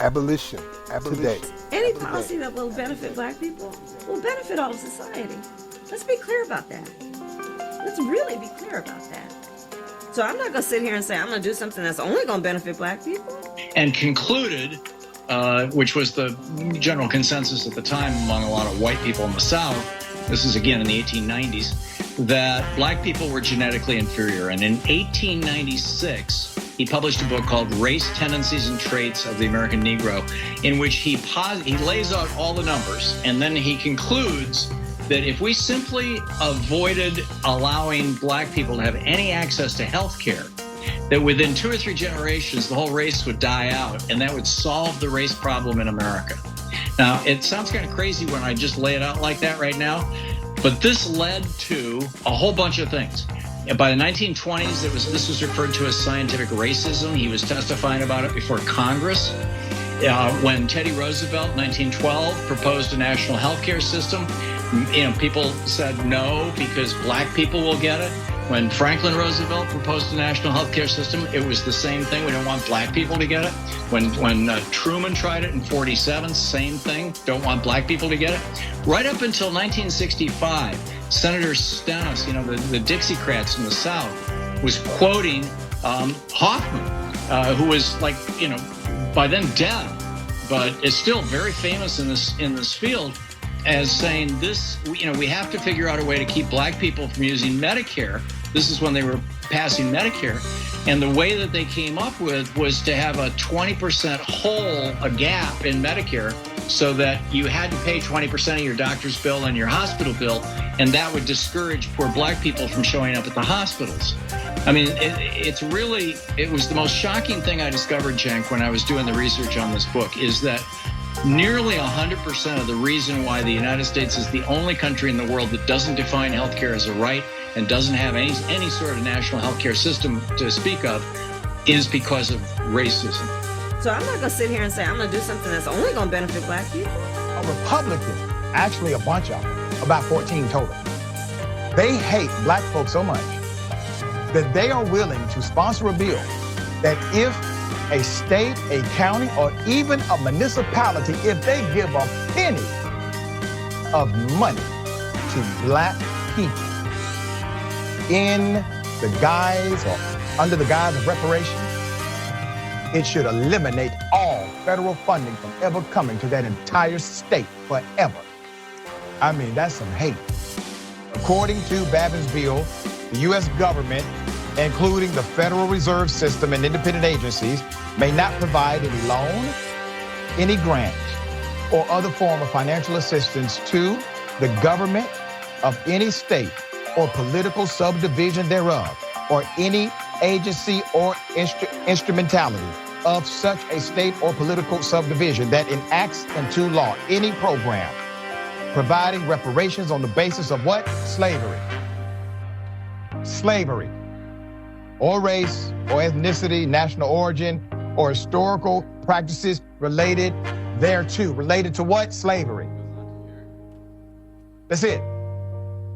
Abolition Today. Any policy that will benefit black people will benefit all of society. Let's be clear about that. Let's really be clear about that. So I'm not going to sit here and say I'm going to do something that's only going to benefit black people. And concluded, which was the general consensus at the time among a lot of white people in the South, this is again in the 1890s, that black people were genetically inferior. And in 1896, he published a book called Race, Tendencies, and Traits of the American Negro, in which he lays out all the numbers, and then he concludes that if we simply avoided allowing black people to have any access to health care, that within 2 or 3 generations, the whole race would die out, and that would solve the race problem in America. Now, it sounds kind of crazy when I just lay it out like that right now, but this led to a whole bunch of things. By the 1920s, this was referred to as scientific racism. He was testifying about it before Congress. When Teddy Roosevelt, 1912, proposed a national health care system, people said no because black people will get it. When Franklin Roosevelt proposed a national health care system, it was the same thing. We don't want black people to get it. When Truman tried it in 47, same thing. Don't want black people to get it. Right up until 1965, Senator Stennis, the Dixiecrats in the South, was quoting Hoffman, who was by then dead, but is still very famous in this field, as saying this, we have to figure out a way to keep black people from using Medicare. This is when they were passing Medicare. And the way that they came up with was to have a 20% hole, a gap in Medicare, so that you had to pay 20% of your doctor's bill and your hospital bill, and that would discourage poor black people from showing up at the hospitals. I mean, it was the most shocking thing I discovered, Cenk, when I was doing the research on this book, is that nearly 100% of the reason why the United States is the only country in the world that doesn't define healthcare as a right and doesn't have any sort of national healthcare system to speak of is because of racism. So I'm not going to sit here and say I'm going to do something that's only going to benefit black people. A Republican, actually a bunch of them, about 14 total, they hate black folks so much that they are willing to sponsor a bill that if a state, a county, or even a municipality, if they give a penny of money to black people in the guise or under the guise of reparations, it should eliminate all federal funding from ever coming to that entire state forever. I mean, that's some hate. According to Babin's bill, the U.S. government, including the Federal Reserve System and independent agencies, may not provide any loan, any grant, or other form of financial assistance to the government of any state or political subdivision thereof, or any agency or instrumentality of such a state or political subdivision that enacts into law any program providing reparations on the basis of what? Slavery. Slavery. Or race, or ethnicity, national origin, or historical practices related thereto. Related to what? Slavery. That's it.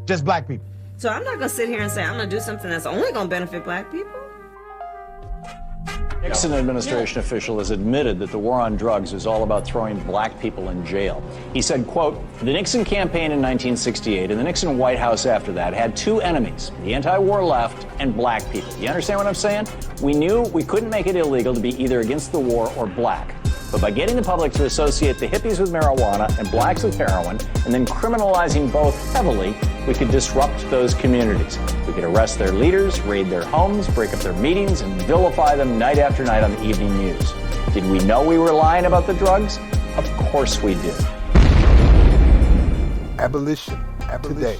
Just black people. So I'm not going to sit here and say I'm going to do something that's only going to benefit black people. Nixon administration official has admitted that the war on drugs is all about throwing black people in jail. He said, quote, "The Nixon campaign in 1968 and the Nixon White House after that had two enemies, the anti-war left and black people." You understand what I'm saying? We knew we couldn't make it illegal to be either against the war or black. But by getting the public to associate the hippies with marijuana and blacks with heroin, and then criminalizing both heavily, we could disrupt those communities. We could arrest their leaders, raid their homes, break up their meetings, and vilify them night after night on the evening news. Did we know we were lying about the drugs? Of course we did. Abolition Today.